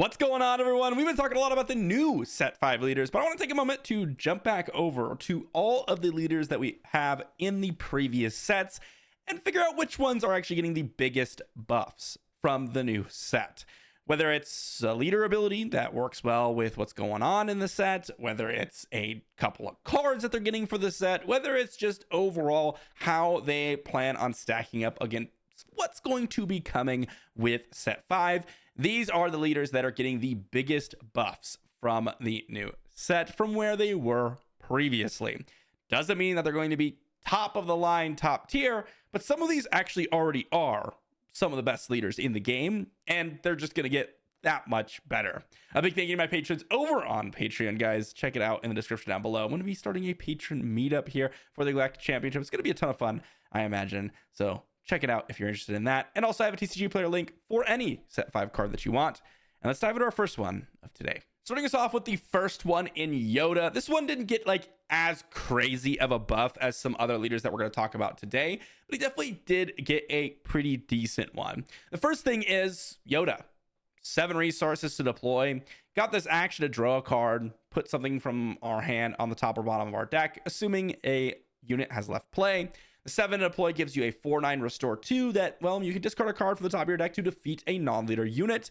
What's going on, everyone? We've been talking a lot about the new set 5 leaders, but I want to take a moment to jump back over to all of the leaders that we have in the previous sets and figure out which ones are actually getting the biggest buffs from the new set. Whether it's a leader ability that works well with what's going on in the set, whether it's a couple of cards that they're getting for the set, whether it's just overall how they plan on stacking up against what's going to be coming with set 5. These are the leaders that are getting the biggest buffs from the new set from where they were previously. Doesn't mean that they're going to be top of the line, top tier, but some of these actually already are some of the best leaders in the game, and they're just going to get that much better. A big thank you to my patrons over on Patreon, guys. Check it out in the description down below. I'm going to be starting a patron meetup here for the Galactic Championship. It's going to be a ton of fun, I imagine. So check it out if you're interested in that. And also I have a TCG player link for any set 5 card that you want. And let's dive into our first one of today. Starting us off with the first one in Yoda. This one didn't get like as crazy of a buff as some other leaders that we're going to talk about today, but he definitely did get a pretty decent one. The first thing is Yoda. 7 resources to deploy. Got this action to draw a card, put something from our hand on the top or bottom of our deck, assuming a unit has left play. The 7 to deploy gives you a 4/9 restore 2 that, well, you can discard a card from the top of your deck to defeat a non-leader unit.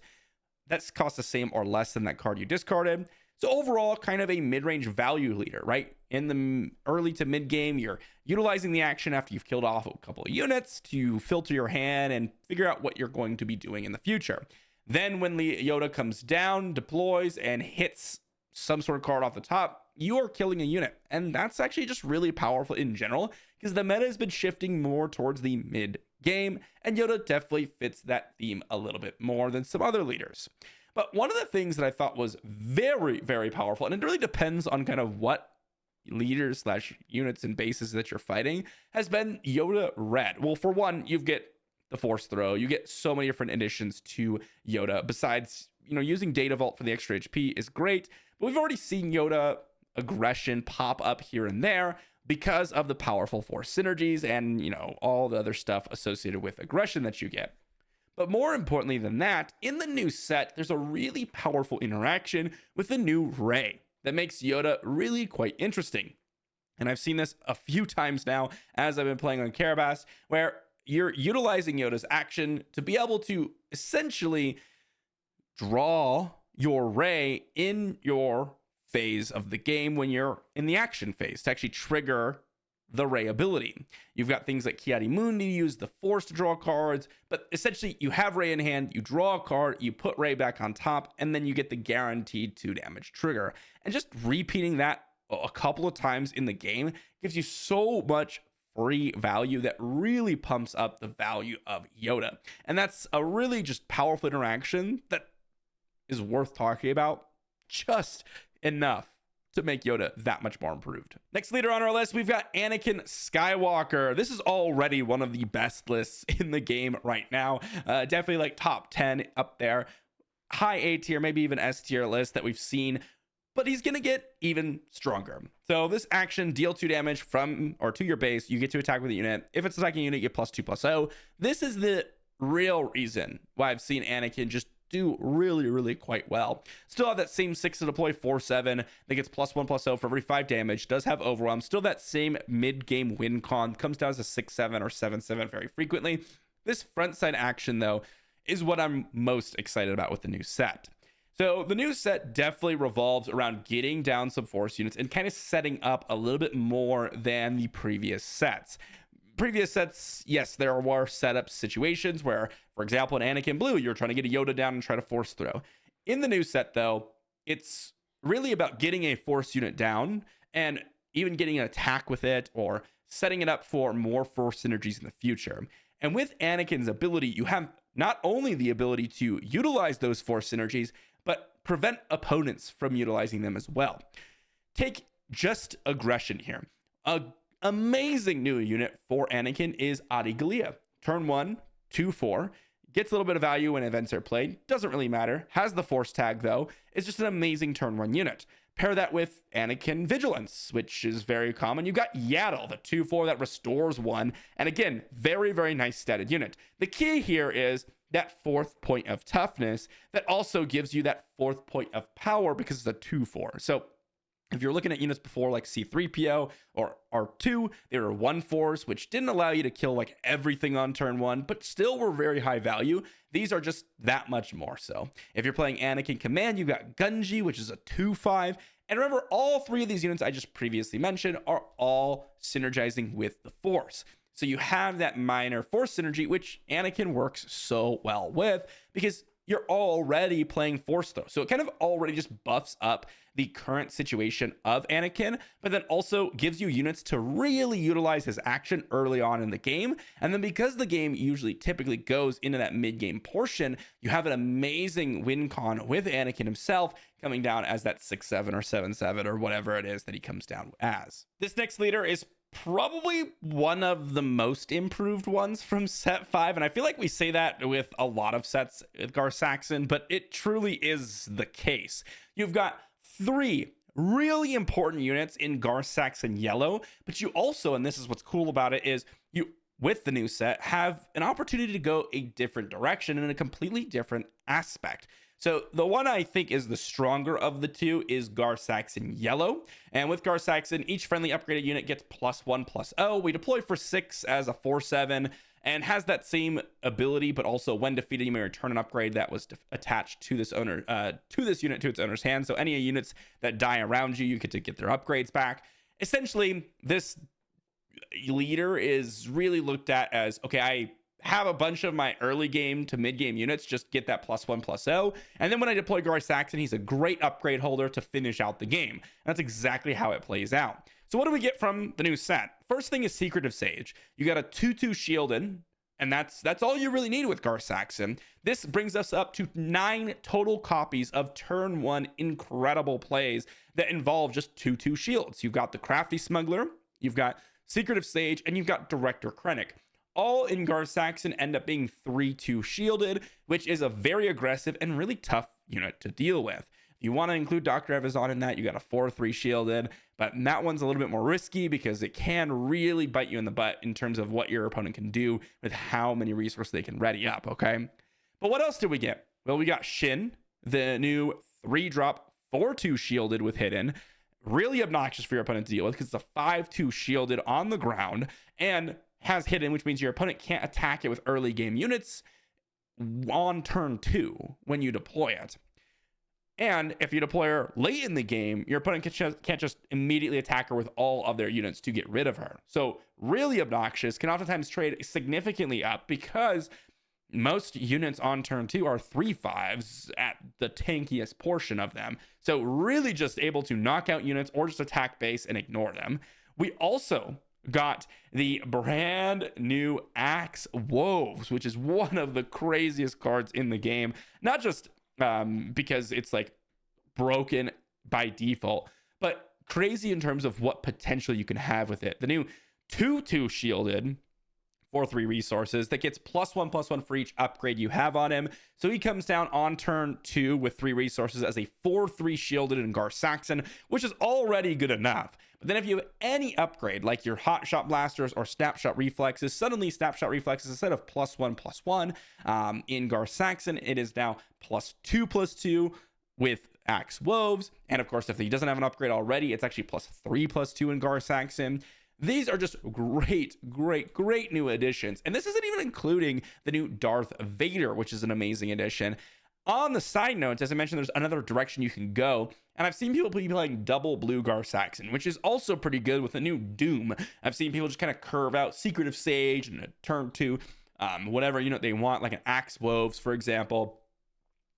That's cost the same or less than that card you discarded. So overall, kind of a mid-range value leader, right? In the early to mid-game, you're utilizing the action after you've killed off a couple of units to filter your hand and figure out what you're going to be doing in the future. Then when the Yoda comes down, deploys, and hits some sort of card off the top, you are killing a unit. And that's actually just really powerful in general, because the meta has been shifting more towards the mid game, and Yoda definitely fits that theme a little bit more than some other leaders. But one of the things that I thought was very, very powerful, and it really depends on kind of what leaders / units and bases that you're fighting, has been Yoda Red. Well, for one, you get the Force Throw. You get so many different additions to Yoda. Besides, using Data Vault for the extra HP is great, but we've already seen Yoda aggression pop up here and there because of the powerful Force synergies and, all the other stuff associated with aggression that you get. But more importantly than that, in the new set, there's a really powerful interaction with the new Ray that makes Yoda really quite interesting. And I've seen this a few times now as I've been playing on Karabas, where you're utilizing Yoda's action to be able to essentially draw your Ray in your phase of the game when you're in the action phase to actually trigger the Ray ability. You've got things like Kiadi Mundi, use the Force to draw cards, but essentially you have Ray in hand, you draw a card, you put Ray back on top, and then you get the guaranteed 2 damage trigger. And just repeating that a couple of times in the game gives you so much free value that really pumps up the value of Yoda. And that's a really just powerful interaction that is worth talking about just enough to make Yoda that much more improved. Next leader on our list, we've got Anakin Skywalker. This is already one of the best lists in the game right now. Definitely like top 10 up there. High A tier, maybe even S tier list that we've seen, but he's going to get even stronger. So this action, deal 2 damage from or to your base. You get to attack with a unit. If it's attacking a unit, you get +2/+0. This is the real reason why I've seen Anakin just do really, really quite well. Still have that same 6 to deploy, 4/7 that gets +1/+0 for every 5 damage. Does have overwhelm. Still that same mid-game win con. Comes down to 6/7 or 7/7 very frequently. This front side action, though, is what I'm most excited about with the new set. So the new set definitely revolves around getting down some Force units and kind of setting up a little bit more than the previous sets. Previous sets, yes, there were setup situations where, for example, in Anakin Blue, you're trying to get a Yoda down and try to Force throw. In the new set, though, it's really about getting a Force unit down and even getting an attack with it or setting it up for more Force synergies in the future. And with Anakin's ability, you have not only the ability to utilize those Force synergies, but prevent opponents from utilizing them as well. Take just aggression here. A amazing new unit for Anakin is Adi Gallia. Turn 1, 2/4. Gets a little bit of value when events are played. Doesn't really matter. Has the Force tag, though. It's just an amazing turn 1 unit. Pair that with Anakin Vigilance, which is very common. You got Yaddle, the 2/4 that restores 1. And again, very, very nice statted unit. The key here is that 4th point of toughness that also gives you that 4th point of power because it's a 2/4. So if you're looking at units before like C3PO or R2, they were 1/4s, which didn't allow you to kill like everything on turn 1, but still were very high value. These are just that much more so. If you're playing Anakin Command, you've got Gunji, which is a 2/5. And remember, all 3 of these units I just previously mentioned are all synergizing with the Force. So you have that minor Force synergy, which Anakin works so well with because you're already playing Force though. So it kind of already just buffs up the current situation of Anakin, but then also gives you units to really utilize his action early on in the game. And then because the game usually typically goes into that mid-game portion, you have an amazing win con with Anakin himself coming down as that 6/7 or 7/7 or whatever it is that he comes down as. This next leader is probably one of the most improved ones from set 5, and I feel like we say that with a lot of sets with Gar Saxon, but it truly is the case. You've got 3 really important units in Gar Saxon Yellow, but you also, and this is what's cool about it, is you, with the new set, have an opportunity to go a different direction in a completely different aspect. So the one I think is the stronger of the 2 is Gar Saxon Yellow. And with Gar Saxon, each friendly upgraded unit gets +1/+0. We deploy for 6 as a 4/7 and has that same ability, but also when defeated, you may return an upgrade that was attached to this owner, to this unit to its owner's hand. So any units that die around you, you get to get their upgrades back. Essentially, this leader is really looked at as, okay, I have a bunch of my early game to mid game units just get that +1/+0, and then when I deploy Gar Saxon, he's a great upgrade holder to finish out the game. And that's exactly how it plays out. So what do we get from the new set? First thing is Secretive Sage. You got a 2/2 shielded, and that's all you really need with Gar Saxon. This brings us up to 9 total copies of turn 1 incredible plays that involve just 2/2 shields. You've got the Crafty Smuggler, you've got Secretive Sage, and you've got Director Krennic. All in Gar Saxon end up being 3/2 shielded, which is a very aggressive and really tough unit to deal with. If you want to include Dr. Evazan in that, you got a 4/3 shielded, but that one's a little bit more risky because it can really bite you in the butt in terms of what your opponent can do with how many resources they can ready up, okay? But what else did we get? Well, we got Shin, the new 3-drop 4/2 shielded with hidden. Really obnoxious for your opponent to deal with because it's a 5/2 shielded on the ground and has hidden, which means your opponent can't attack it with early game units on turn 2 when you deploy it. And if you deploy her late in the game, your opponent can't just immediately attack her with all of their units to get rid of her. So really obnoxious, can oftentimes trade significantly up because most units on turn 2 are 3/5s at the tankiest portion of them. So really just able to knock out units or just attack base and ignore them. We also got the brand new Axe Woves, which is one of the craziest cards in the game. Not just because it's like broken by default, but crazy in terms of what potential you can have with it. The new 2/2 shielded 4/3 resources that gets +1/+1 for each upgrade you have on him. So he comes down on turn 2 with 3 resources as a 4/3 shielded in Gar Saxon, which is already good enough. But then if you have any upgrade like your Hot Shot Blasters or Snapshot Reflexes, suddenly Snapshot Reflexes, instead of +1/+1 in Gar Saxon, it is now +2/+2 with Axe Woves. And of course, if he doesn't have an upgrade already, it's actually +3/+2 in Gar Saxon. These are just great new additions. And this isn't even including the new Darth Vader, which is an amazing addition. On the side notes, as I mentioned, there's another direction you can go. And I've seen people be playing double blue Gar Saxon, which is also pretty good with the new Doom. I've seen people just kind of curve out Secretive Sage and a turn 2, whatever unit they want, like an Axe Woves, for example.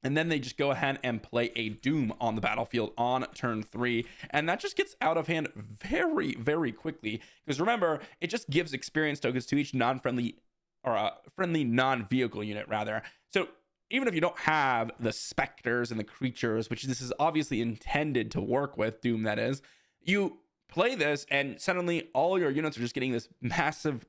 And then they just go ahead and play a Doom on the battlefield on turn 3. And that just gets out of hand very quickly. Because remember, it just gives experience tokens to each non-friendly or friendly non-vehicle unit, rather. So even if you don't have the specters and the creatures, which this is obviously intended to work with, Doom that is, you play this and suddenly all your units are just getting this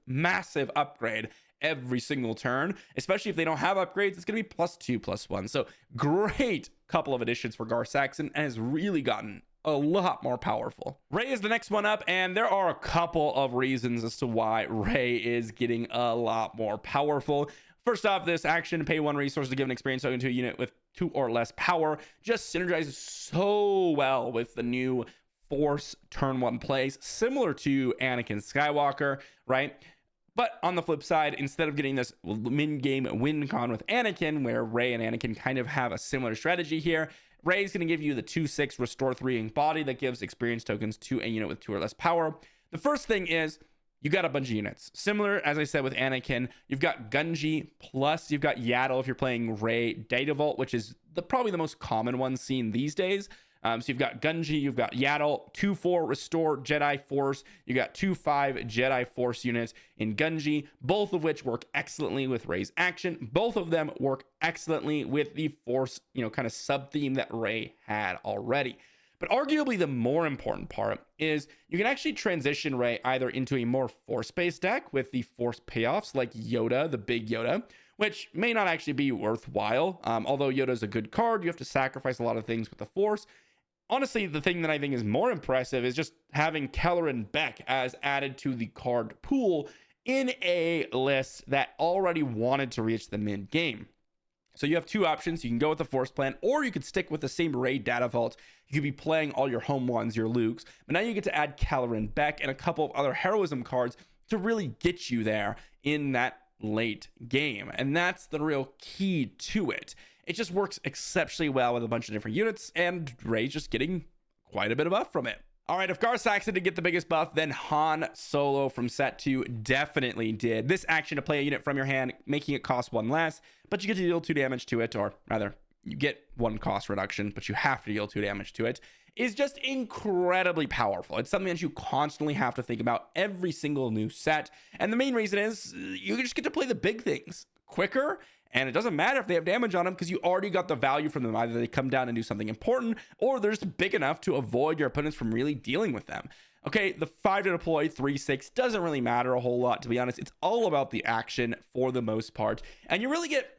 massive upgrade every single turn. Especially if they don't have upgrades, it's going to be +2/+1. So great couple of additions for Gar Saxon, and has really gotten a lot more powerful. Rey is the next one up, and there are a couple of reasons as to why Rey is getting a lot more powerful. First off, this action, pay 1 resource to give an experience token to a unit with 2 or less power, just synergizes so well with the new Force turn 1 plays, similar to Anakin Skywalker, right? But on the flip side, instead of getting this min-game win con with Anakin, where Rey and Anakin kind of have a similar strategy here, Rey is going to give you the 2/6 restore 3 in body that gives experience tokens to a unit with 2 or less power. The first thing is you got a bunch of units. Similar, as I said, with Anakin, you've got Gunji, plus you've got Yaddle if you're playing Rey Data Vault, which is probably the most common one seen these days. So you've got Gunji, you've got Yaddle, 2/4 Restore Jedi Force. You got 2/5 Jedi Force units in Gunji, both of which work excellently with Rey's action. Both of them work excellently with the Force, kind of sub theme that Rey had already. But arguably the more important part is you can actually transition Rey either into a more Force-based deck with the Force payoffs like Yoda, the big Yoda, which may not actually be worthwhile. Although Yoda is a good card, you have to sacrifice a lot of things with the Force. Honestly, the thing that I think is more impressive is just having Kelleran Beck as added to the card pool in a list that already wanted to reach the mid game. So you have 2 options. You can go with the Force plan, or you could stick with the same Rey Data Vault. You could be playing all your home ones, your Lukes, but now you get to add Kelleran Beck and a couple of other heroism cards to really get you there in that late game. And that's the real key to it. It just works exceptionally well with a bunch of different units, and Rey's just getting quite a bit of buff from it. All right, if Gar Saxon did get the biggest buff, then Han Solo from set 2 definitely did. This action to play a unit from your hand, making it cost 1 less, but you get to deal 2 damage to it, or rather, you get 1 cost reduction, but you have to deal 2 damage to it, is just incredibly powerful. It's something that you constantly have to think about every single new set, and the main reason is you just get to play the big things quicker. And it doesn't matter if they have damage on them because you already got the value from them. Either they come down and do something important, or they're just big enough to avoid your opponents from really dealing with them. Okay, the 5 to deploy, 3/6 doesn't really matter a whole lot, to be honest. It's all about the action for the most part. And you really get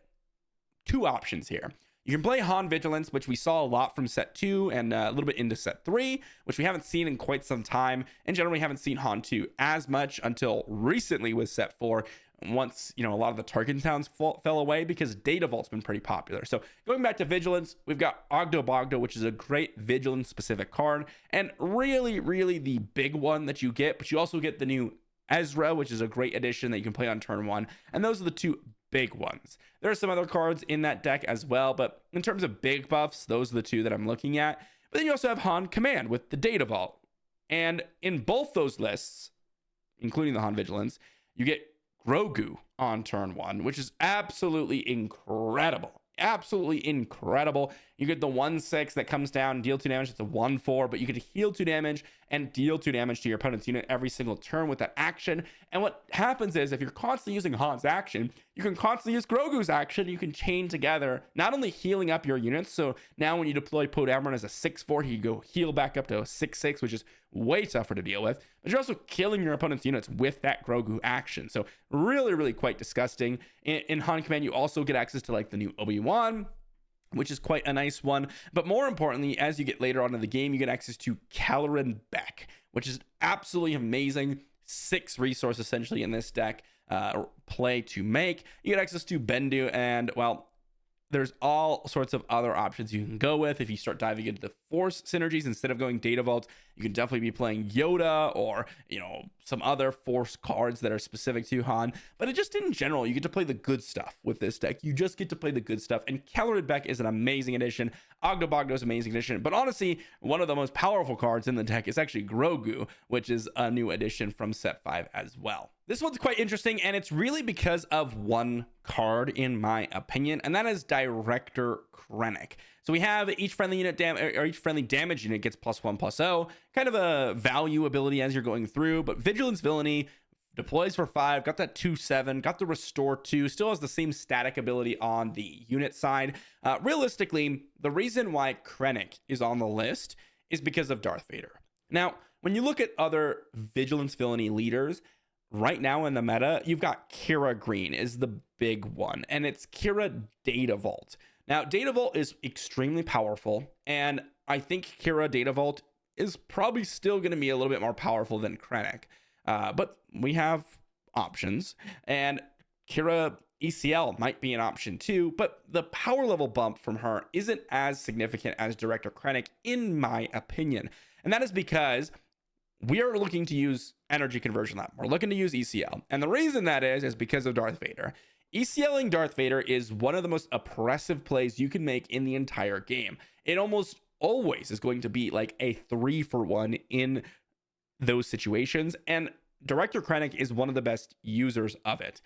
2 options here. You can play Han Vigilance, which we saw a lot from set 2 and a little bit into set 3, which we haven't seen in quite some time. And generally haven't seen Han 2 as much until recently with set 4. Once a lot of the Tarkin towns fell away because Data Vault's been pretty popular. So going back to Vigilance, we've got Ogdo Bogdo, which is a great Vigilance specific card, and really the big one that you get. But you also get the new Ezra, which is a great addition that you can play on turn 1, and those are the 2 big ones. There are some other cards in that deck as well, but in terms of big buffs, those are the 2 that I'm looking at. But then you also have Han Command with the Data Vault, and in both those lists, including the Han Vigilance, you get Grogu on turn 1, which is absolutely incredible. Absolutely incredible. You get the 1/6 that comes down, deal 2 damage. It's a 1/4, but you get to heal 2 damage and deal 2 damage to your opponent's unit every single turn with that action. And what happens is if you're constantly using Han's action, you can constantly use Grogu's action. You can chain together, not only healing up your units. So now when you deploy Poe Dameron as a 6/4, he go heal back up to a 6/6, which is way tougher to deal with. But you're also killing your opponent's units with that Grogu action. So really quite disgusting. In Han Command, you also get access to like the new Obi-Wan, which is quite a nice one. But more importantly, as you get later on in the game, you get access to Kelleran Beck, which is absolutely amazing. 6 resource essentially in this deck play to make. You get access to Bendu, and well, there's all sorts of other options you can go with. If you start diving into the Force synergies, instead of going Data Vault, you can definitely be playing Yoda or, some other Force cards that are specific to Han. But it just in general, you get to play the good stuff with this deck. You just get to play the good stuff. And Kelleran Beck is an amazing addition. Ogdo Bogdo is an amazing addition. But honestly, one of the most powerful cards in the deck is actually Grogu, which is a new addition from set 5 as well. This one's quite interesting, and it's really because of one card, in my opinion, and that is Director Krennic. So we have each friendly unit each friendly damage unit gets +1/+0, kind of a value ability as you're going through. But Vigilance Villainy deploys for 5, got that 2/7, got the Restore 2, still has the same static ability on the unit side. Realistically, the reason why Krennic is on the list is because of Darth Vader. Now, when you look at other Vigilance Villainy leaders, right now in the meta, you've got Kira Green is the big one, and it's Kira Data Vault. Now, Data Vault is extremely powerful, and I think Kira Data Vault is probably still going to be a little bit more powerful than Krennic. But we have options, and Kira ECL might be an option too, but the power level bump from her isn't as significant as Director Krennic, in my opinion. And that is because we are looking to use Energy Conversion Lab. We're looking to use ECL. And the reason that is because of Darth Vader. ECLing Darth Vader is one of the most oppressive plays you can make in the entire game. It almost always is going to be like a 3-for-1 in those situations. And Director Krennic is one of the best users of it.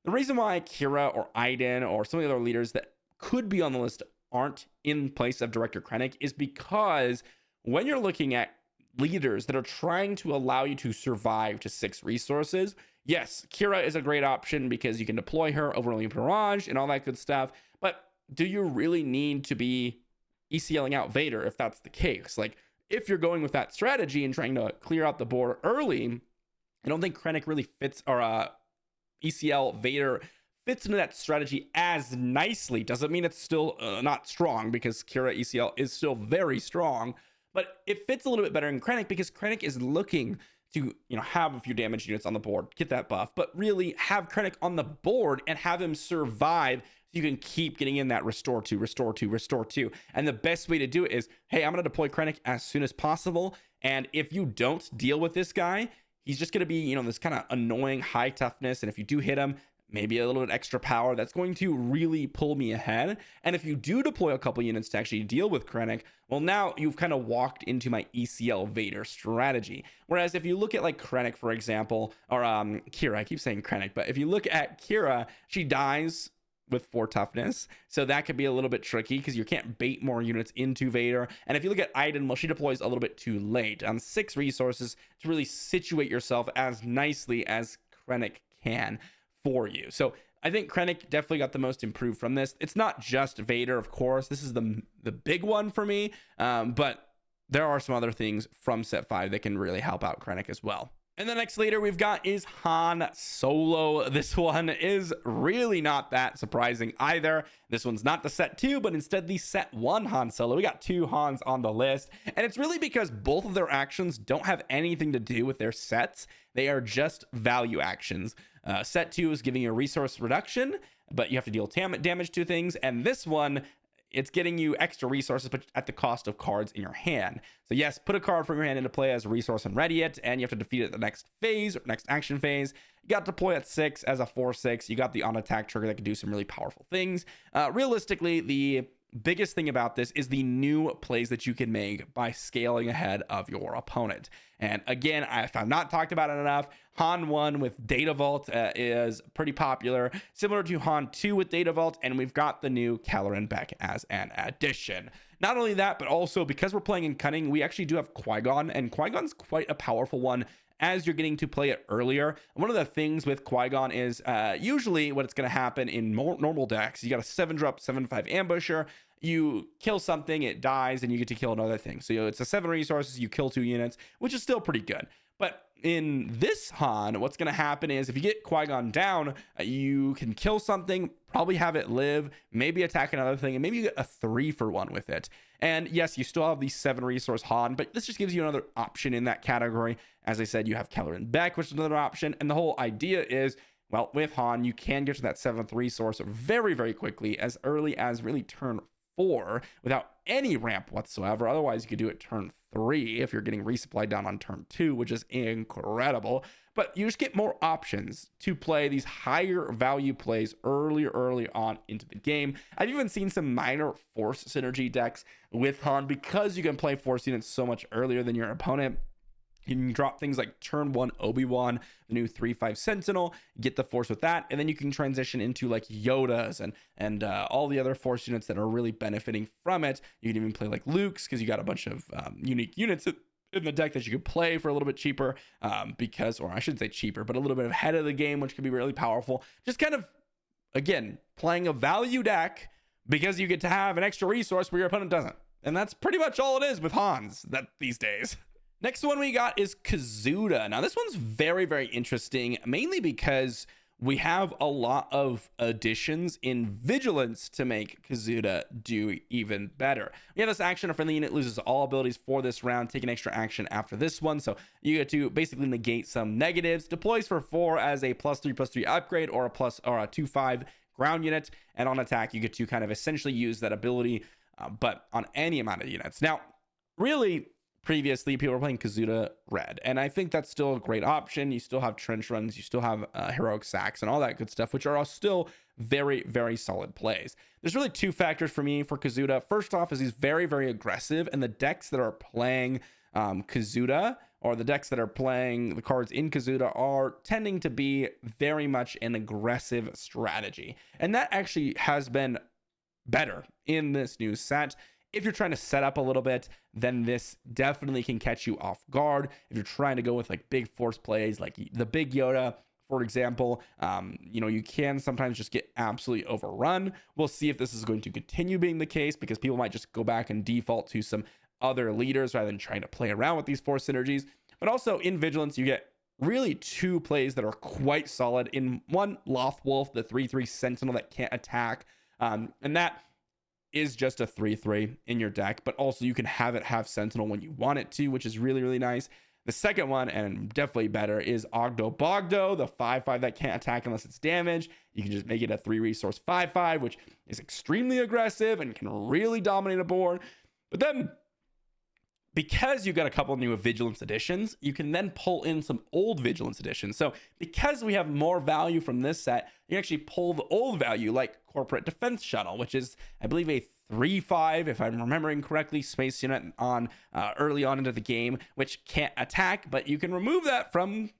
The reason why Kira or Iden or some of the other leaders that could be on the list aren't in place of Director Krennic is because when you're looking at leaders that are trying to allow you to survive to 6 resources, yes, Kira is a great option because you can deploy her overly barrage and all that good stuff. But do you really need to be ECLing out Vader if that's the case? Like, if you're going with that strategy and trying to clear out the board early, I don't think Krennic really fits, or ECL Vader fits into that strategy as nicely. Doesn't mean it's still not strong, because Kira ECL is still very strong, but it fits a little bit better in Krennic because Krennic is looking to, have a few damage units on the board, get that buff, but really have Krennic on the board and have him survive so you can keep getting in that restore two. And the best way to do it is, hey, I'm going to deploy Krennic as soon as possible. And if you don't deal with this guy, he's just going to be, this kind of annoying high toughness. And if you do hit him, maybe a little bit extra power, that's going to really pull me ahead. And if you do deploy a couple units to actually deal with Krennic, well, now you've kind of walked into my ECL Vader strategy. Whereas if you look at like Krennic, for example, or Kira, I keep saying Krennic, but if you look at Kira, she dies with 4 toughness, so that could be a little bit tricky because you can't bait more units into Vader. And if you look at Iden, well, she deploys a little bit too late on 6 resources to really situate yourself as nicely as Krennic can for you. So I think Krennic definitely got the most improved from this. It's not just Vader, of course. This is the big one for me, but there are some other things from set 5 that can really help out Krennic as well. And the next leader we've got is Han Solo. This one is really not that surprising either. This one's not the set 2, but instead the set 1 Han Solo. We got 2 Hans on the list, and it's really because both of their actions don't have anything to do with their sets. They are just value actions. Set 2 is giving you a resource reduction, but you have to deal damage to things, and this one, it's getting you extra resources, but at the cost of cards in your hand. So yes, put a card from your hand into play as a resource and ready it, and you have to defeat it at the next phase, or next action phase. You got to deploy at 6 as a 4/6. You got the on attack trigger that can do some really powerful things. Realistically, the biggest thing about this is the new plays that you can make by scaling ahead of your opponent. And again, if I've not talked about it enough, Han 1 with Data Vault is pretty popular, similar to Han 2 with Data Vault, and we've got the new Caloran back as an addition. Not only that, but also because we're playing in Cunning, we actually do have Qui-Gon, and Qui-Gon's quite a powerful one as you're getting to play it earlier. One of the things with Qui-Gon is usually what's going to happen in normal decks, you got a 7-drop, 7/5 ambusher, you kill something, it dies, and you get to kill another thing. So it's a 7 resources, you kill 2 units, which is still pretty good. But in this Han, what's going to happen is if you get Qui-Gon down, you can kill something, probably have it live, maybe attack another thing, and maybe you get a 3-for-1 with it. And yes, you still have the 7 resource Han, but this just gives you another option in that category. As I said, you have Caloran Beck, which is another option. And the whole idea is, well, with Han, you can get to that 7th resource very, very quickly, as early as really turn 4 without any ramp whatsoever. Otherwise, you could do it turn 3 if you're getting resupply down on turn 2, which is incredible. But you just get more options to play these higher value plays early on into the game. I've even seen some minor force synergy decks with Han because you can play force units so much earlier than your opponent. You can drop things like turn 1 Obi-Wan, the new 3/5 Sentinel, get the force with that, and then you can transition into like Yodas and all the other force units that are really benefiting from it. You can even play like Luke's because you got a bunch of unique units in the deck that you could play for a little bit cheaper, or I shouldn't say cheaper, but a little bit ahead of the game, which can be really powerful. Just kind of, again, playing a value deck because you get to have an extra resource where your opponent doesn't. And that's pretty much all it is with Hans these days. Next one we got is Kazuda. Now this one's very, very interesting, mainly because we have a lot of additions in Vigilance to make Kazuda do even better. We have this action: a friendly unit loses all abilities for this round, take an extra action after this one. So you get to basically negate some negatives. Deploys for 4 as a +3/+3 upgrade, or a 2/5 ground unit, and on attack, you get to kind of essentially use that ability, but on any amount of units. Now, really, previously, people were playing Kazuda red, and I think that's still a great option. You still have trench runs, you still have heroic sacks, and all that good stuff, which are all still very, very solid plays. There's really two factors for me for Kazuda. First off is he's very, very aggressive, and the decks that are playing Kazuda, or the decks that are playing the cards in Kazuda, are tending to be very much an aggressive strategy, and that actually has been better in this new set. If you're trying to set up a little bit, then this definitely can catch you off guard. If you're trying to go with like big force plays, like the big Yoda, for example, you can sometimes just get absolutely overrun. We'll see if this is going to continue being the case, because people might just go back and default to some other leaders rather than trying to play around with these force synergies. But also in Vigilance, you get really two plays that are quite solid. In one, Lothwolf, the 3/3 Sentinel that can't attack, and that is just a 3/3 in your deck, but also you can have it have Sentinel when you want it to, which is really, really nice. The second one, and definitely better, is Ogdo Bogdo, the 5/5 that can't attack unless it's damaged. You can just make it a 3-resource 5/5, which is extremely aggressive and can really dominate a board. But then, because you got a couple new Vigilance editions, you can then pull in some old Vigilance editions. So because we have more value from this set, you actually pull the old value, like Corporate Defense Shuttle, which is, I believe, a 3/5, if I'm remembering correctly, space unit on early on into the game, which can't attack, but you can remove that from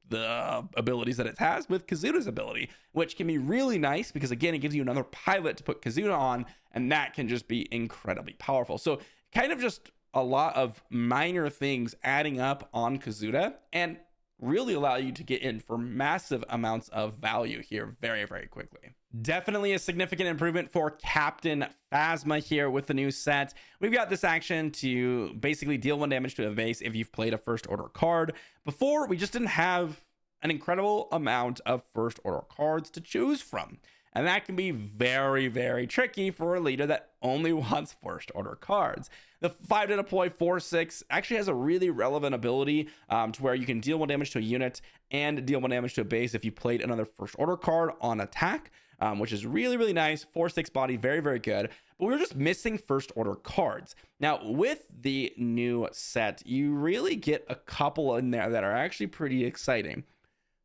the abilities that it has with Kazuda's ability, which can be really nice because, again, it gives you another pilot to put Kazuda on, and that can just be incredibly powerful. So kind of just a lot of minor things adding up on Kazuda and really allow you to get in for massive amounts of value here very, very quickly. Definitely a significant improvement for Captain Phasma here with the new set. We've got this action to basically deal 1 damage to a base if you've played a first order card. Before, we just didn't have an incredible amount of first order cards to choose from. And that can be very, very tricky for a leader that only wants first order cards. The 5 to deploy 4/6 actually has a really relevant ability to where you can deal 1 damage to a unit and deal 1 damage to a base if you played another first order card on attack, which is really, really nice. 4/6 body, very, very good. But we were just missing first order cards. Now, with the new set, you really get a couple in there that are actually pretty exciting.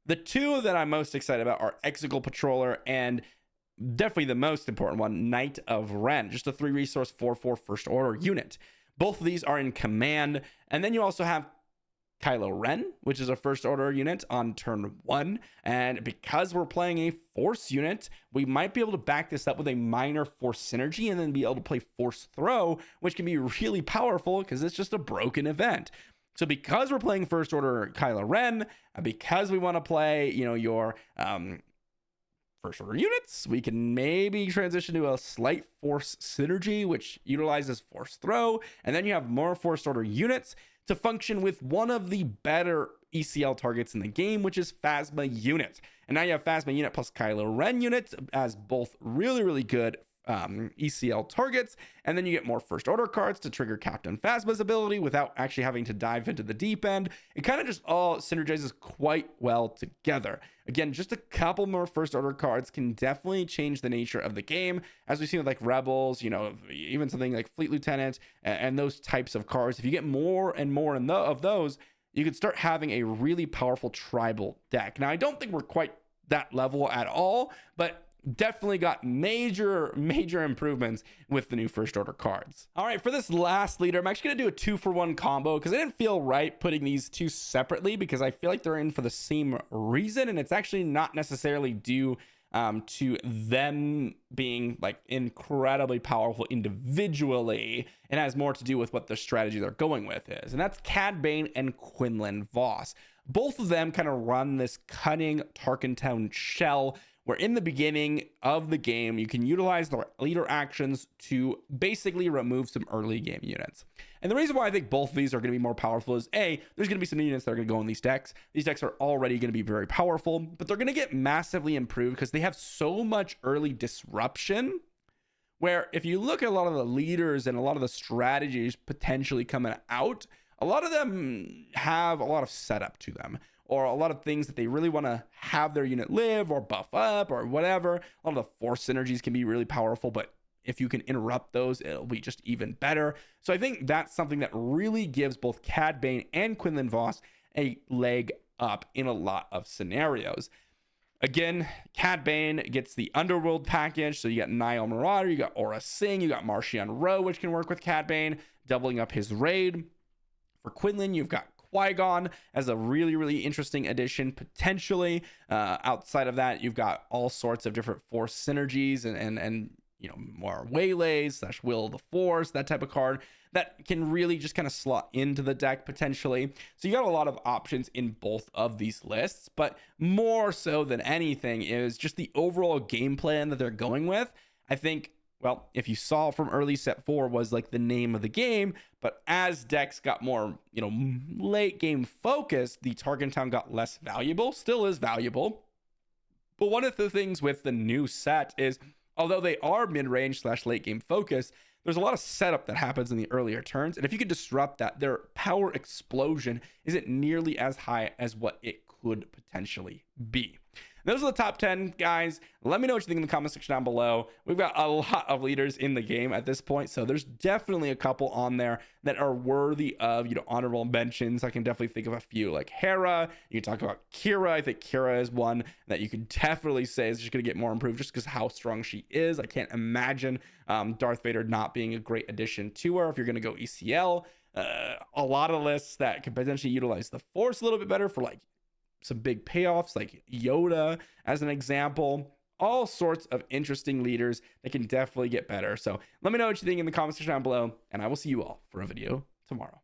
The two that I'm most excited about are Exegol Patroller and definitely the most important one, Knight of Ren, just a 3-resource 4/4 first order unit. Both of these are in command. And then you also have Kylo Ren, which is a first order unit on turn 1. And because we're playing a force unit, we might be able to back this up with a minor force synergy and then be able to play force throw, which can be really powerful because it's just a broken event. So because we're playing first order Kylo Ren, because we want to play, your first order units, we can maybe transition to a slight force synergy, which utilizes force throw. And then you have more first order units to function with one of the better ECL targets in the game, which is Phasma unit. And now you have Phasma unit plus Kylo Ren unit as both really, really good ECL targets, and then you get more first order cards to trigger Captain Phasma's ability without actually having to dive into the deep end. It kind of just all synergizes quite well together. Again, just a couple more first order cards can definitely change the nature of the game, as we've seen with like Rebels, even something like Fleet Lieutenant and those types of cards. If you get more and more of those, you could start having a really powerful tribal deck. Now, I don't think we're quite that level at all, but definitely got major improvements with the new first order cards. All right, for this last leader, I'm actually gonna do a 2-for-1 combo because I didn't feel right putting these two separately because I feel like they're in for the same reason, and it's actually not necessarily due to them being like incredibly powerful individually. It has more to do with what the strategy they're going with is, and that's Cad Bane and Quinlan Voss. Both of them kind of run this cunning Tarkintown shell where in the beginning of the game, you can utilize the leader actions to basically remove some early game units. And the reason why I think both of these are going to be more powerful is A, there's going to be some units that are going to go in these decks. These decks are already going to be very powerful, but they're going to get massively improved because they have so much early disruption, where if you look at a lot of the leaders and a lot of the strategies potentially coming out, a lot of them have a lot of setup to them, or a lot of things that they really want to have their unit live or buff up or whatever. A lot of the force synergies can be really powerful, but if you can interrupt those, it'll be just even better. So I think that's something that really gives both Cad Bane and Quinlan Vos a leg up in a lot of scenarios. Again, Cad Bane gets the Underworld package. So you got Nile Marauder, you got Aura Singh, you got Marchion Ro, which can work with Cad Bane, doubling up his raid. For Quinlan, you've got Qui-Gon as a really, really interesting addition, potentially. Outside of that, you've got all sorts of different force synergies and you know, more waylays / will of the force, that type of card that can really just kind of slot into the deck potentially. So you got a lot of options in both of these lists, but more so than anything is just the overall game plan that they're going with. I think, well, if you saw from early set 4 was like the name of the game, but as decks got more, you know, late game focused, the Target Town got less valuable. Still is valuable, but one of the things with the new set is, although they are mid-range / late game focused, there's a lot of setup that happens in the earlier turns. And if you could disrupt that, their power explosion isn't nearly as high as what it could potentially be. Those are the top 10, guys. Let me know what you think in the comment section down below. We've got a lot of leaders in the game at this point, so there's definitely a couple on there that are worthy of, you know, honorable mentions. I can definitely think of a few, like Hera. You can talk about Kira. I think Kira is one that you could definitely say is just going to get more improved just because how strong she is. I can't imagine Darth Vader not being a great addition to her if you're going to go ECL. A lot of lists that could potentially utilize the Force a little bit better for like some big payoffs, like Yoda as an example. All sorts of interesting leaders that can definitely get better. So let me know what you think in the comment section down below, and I will see you all for a video tomorrow.